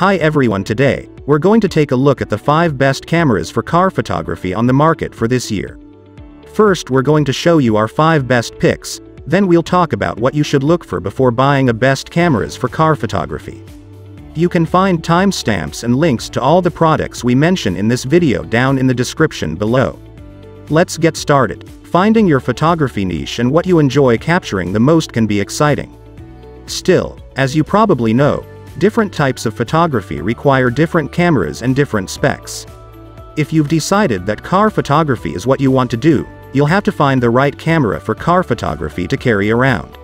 Hi everyone, today, we're going to take a look at the 5 best cameras for car photography on the market for this year. First, we're going to show you our 5 best picks, then we'll talk about what you should look for before buying a best cameras for car photography. You can find timestamps and links to all the products we mention in this video down in the description below. Let's get started. Finding your photography niche and what you enjoy capturing the most can be exciting. Still, as you probably know, different types of photography require different cameras and different specs. If you've decided that car photography is what you want to do, you'll have to find the right camera for car photography to carry around.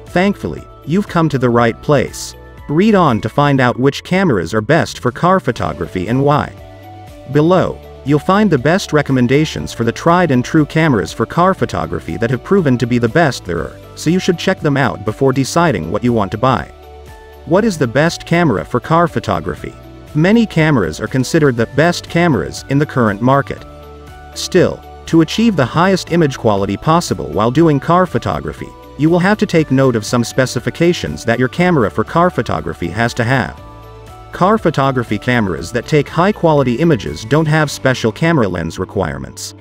Thankfully, you've come to the right place. Read on to find out which cameras are best for car photography and why. Below, you'll find the best recommendations for the tried and true cameras for car photography that have proven to be the best there are, so you should check them out before deciding what you want to buy. What is the best camera for car photography? Many cameras are considered the best cameras in the current market. Still, to achieve the highest image quality possible while doing car photography, you will have to take note of some specifications that your camera for car photography has to have. Car photography cameras that take high-quality images don't have special camera lens requirements.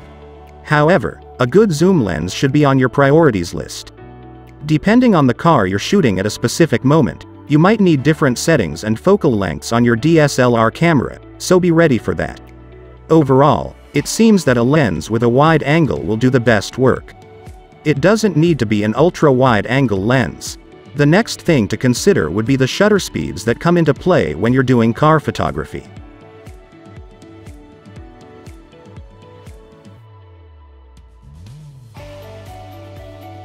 However, a good zoom lens should be on your priorities list. Depending on the car you're shooting at a specific moment, you might need different settings and focal lengths on your DSLR camera, so be ready for that. Overall, it seems that a lens with a wide angle will do the best work. It doesn't need to be an ultra-wide angle lens. The next thing to consider would be the shutter speeds that come into play when you're doing car photography.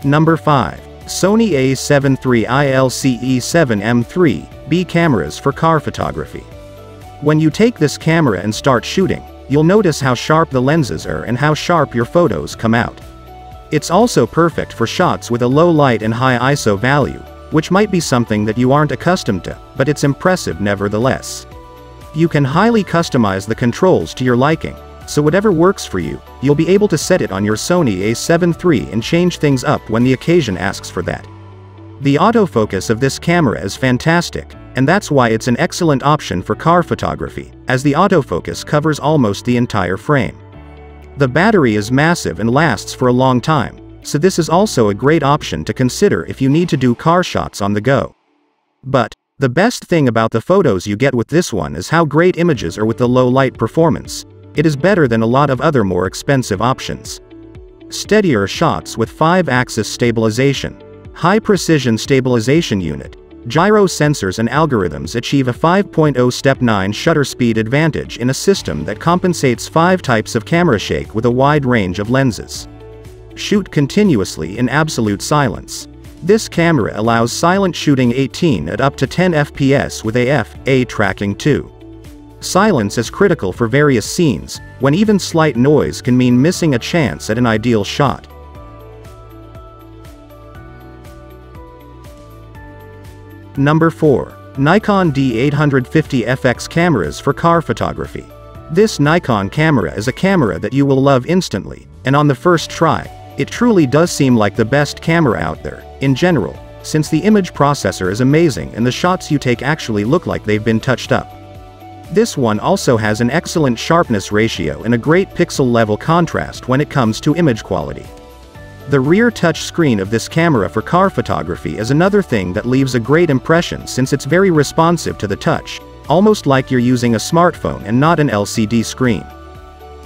Number 5. Sony a7 III ILCE7M3B cameras for car photography. When you take this camera and start shooting, you'll notice how sharp the lenses are and how sharp your photos come out. It's also perfect for shots with a low light and high ISO value, which might be something that you aren't accustomed to, but it's impressive nevertheless. You can highly customize the controls to your liking, so whatever works for you, you'll be able to set it on your Sony a7 III and change things up when the occasion asks for that. The autofocus of this camera is fantastic, and that's why it's an excellent option for car photography, as the autofocus covers almost the entire frame. The battery is massive and lasts for a long time, so this is also a great option to consider if you need to do car shots on the go. But the best thing about the photos you get with this one is how great images are with the low light performance. It is better than a lot of other more expensive options. Steadier shots with 5-axis stabilization, high-precision stabilization unit, gyro sensors and algorithms achieve a 5.0 step 9 shutter speed advantage in a system that compensates 5 types of camera shake with a wide range of lenses. Shoot continuously in absolute silence. This camera allows silent shooting 18 at up to 10 fps with AF/A tracking too. Silence is critical for various scenes, when even slight noise can mean missing a chance at an ideal shot. Number 4. Nikon D850FX cameras for car photography. This Nikon camera is a camera that you will love instantly, and on the first try, it truly does seem like the best camera out there, in general, since the image processor is amazing and the shots you take actually look like they've been touched up. This one also has an excellent sharpness ratio and a great pixel level contrast when it comes to image quality. The rear touch screen of this camera for car photography is another thing that leaves a great impression since it's very responsive to the touch, almost like you're using a smartphone and not an LCD screen.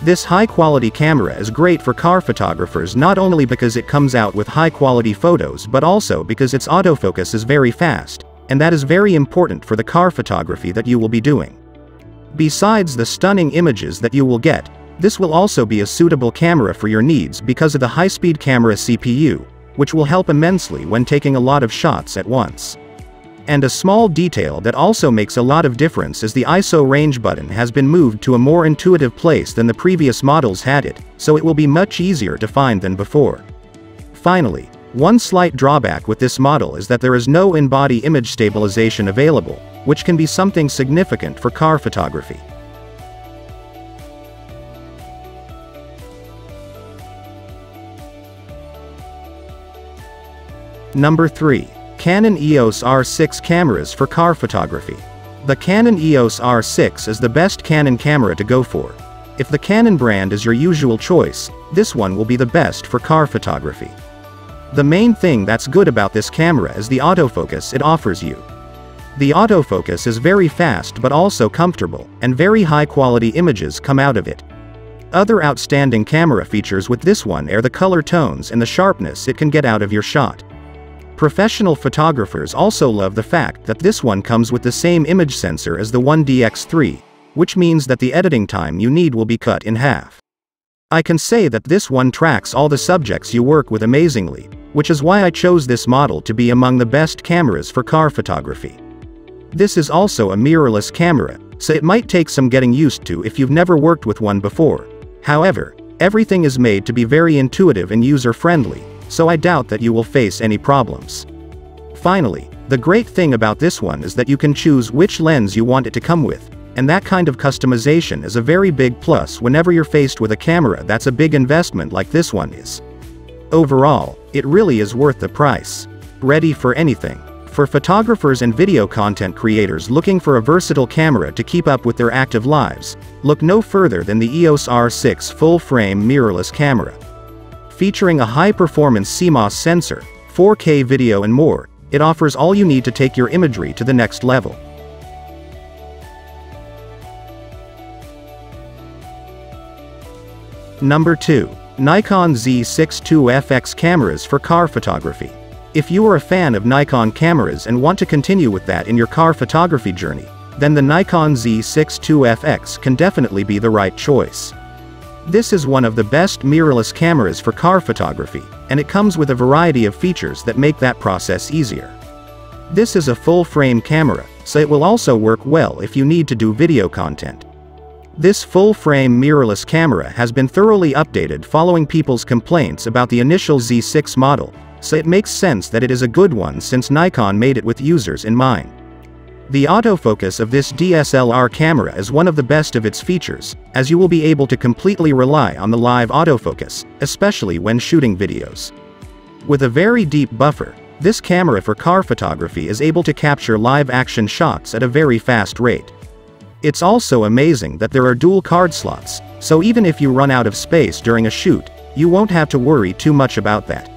This high-quality camera is great for car photographers not only because it comes out with high-quality photos but also because its autofocus is very fast, and that is very important for the car photography that you will be doing. Besides the stunning images that you will get, this will also be a suitable camera for your needs because of the high-speed camera CPU, which will help immensely when taking a lot of shots at once. And a small detail that also makes a lot of difference is the ISO range button has been moved to a more intuitive place than the previous models had it, so it will be much easier to find than before. Finally, one slight drawback with this model is that there is no in-body image stabilization available, which can be something significant for car photography. Number 3. Canon EOS R6 cameras for car photography. The Canon EOS R6 is the best Canon camera to go for. If the Canon brand is your usual choice, this one will be the best for car photography. The main thing that's good about this camera is the autofocus it offers you. The autofocus is very fast but also comfortable, and very high-quality images come out of it. Other outstanding camera features with this one are the color tones and the sharpness it can get out of your shot. Professional photographers also love the fact that this one comes with the same image sensor as the 1DX3, which means that the editing time you need will be cut in half. I can say that this one tracks all the subjects you work with amazingly, which is why I chose this model to be among the best cameras for car photography. This is also a mirrorless camera, so it might take some getting used to if you've never worked with one before. However, everything is made to be very intuitive and user-friendly, so I doubt that you will face any problems. Finally, the great thing about this one is that you can choose which lens you want it to come with, and that kind of customization is a very big plus whenever you're faced with a camera that's a big investment like this one is. Overall, it really is worth the price. Ready for anything. For photographers and video content creators looking for a versatile camera to keep up with their active lives, look no further than the EOS R6 full-frame mirrorless camera. Featuring a high-performance CMOS sensor, 4K video and more, it offers all you need to take your imagery to the next level. Number 2. Nikon Z6II cameras for car photography. If you are a fan of Nikon cameras and want to continue with that in your car photography journey, then the Nikon Z6II can definitely be the right choice. This is one of the best mirrorless cameras for car photography, and it comes with a variety of features that make that process easier. This is a full-frame camera, so it will also work well if you need to do video content. This full-frame mirrorless camera has been thoroughly updated following people's complaints about the initial Z6 model, so it makes sense that it is a good one since Nikon made it with users in mind. The autofocus of this DSLR camera is one of the best of its features, as you will be able to completely rely on the live autofocus, especially when shooting videos. With a very deep buffer, this camera for car photography is able to capture live action shots at a very fast rate. It's also amazing that there are dual card slots, so even if you run out of space during a shoot, you won't have to worry too much about that.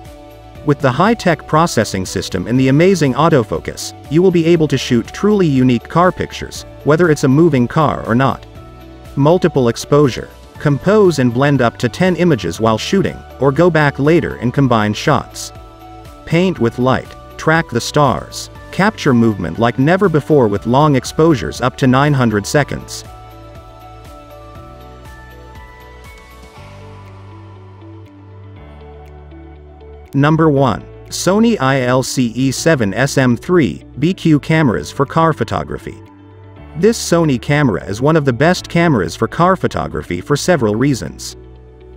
With the high-tech processing system and the amazing autofocus, you will be able to shoot truly unique car pictures, whether it's a moving car or not. Multiple exposure. Compose and blend up to 10 images while shooting, or go back later and combine shots. Paint with light. Track the stars. Capture movement like never before with long exposures up to 900 seconds. Number 1. Sony ILCE7 SM3 BQ cameras for car photography. This Sony camera is one of the best cameras for car photography for several reasons.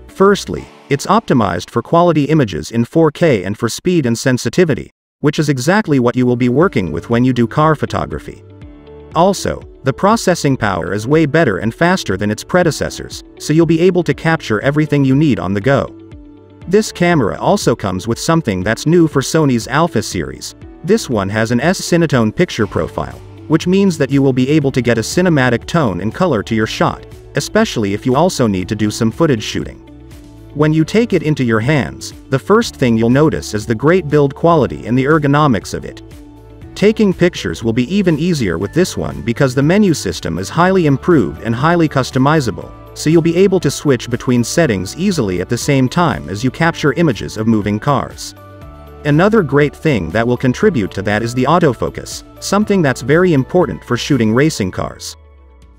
Firstly, it's optimized for quality images in 4K and for speed and sensitivity, which is exactly what you will be working with when you do car photography. Also, the processing power is way better and faster than its predecessors, so you'll be able to capture everything you need on the go. This camera also comes with something that's new for Sony's Alpha series. This one has an S-Cinetone picture profile, which means that you will be able to get a cinematic tone and color to your shot, especially if you also need to do some footage shooting. When you take it into your hands, the first thing you'll notice is the great build quality and the ergonomics of it. Taking pictures will be even easier with this one because the menu system is highly improved and highly customizable, so you'll be able to switch between settings easily at the same time as you capture images of moving cars. Another great thing that will contribute to that is the autofocus, something that's very important for shooting racing cars.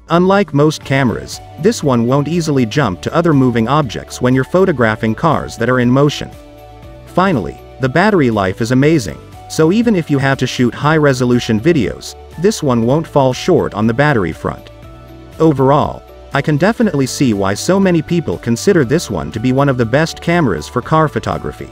Unlike most cameras, this one won't easily jump to other moving objects when you're photographing cars that are in motion. Finally, the battery life is amazing, so even if you have to shoot high-resolution videos, this one won't fall short on the battery front. Overall, I can definitely see why so many people consider this one to be one of the best cameras for car photography.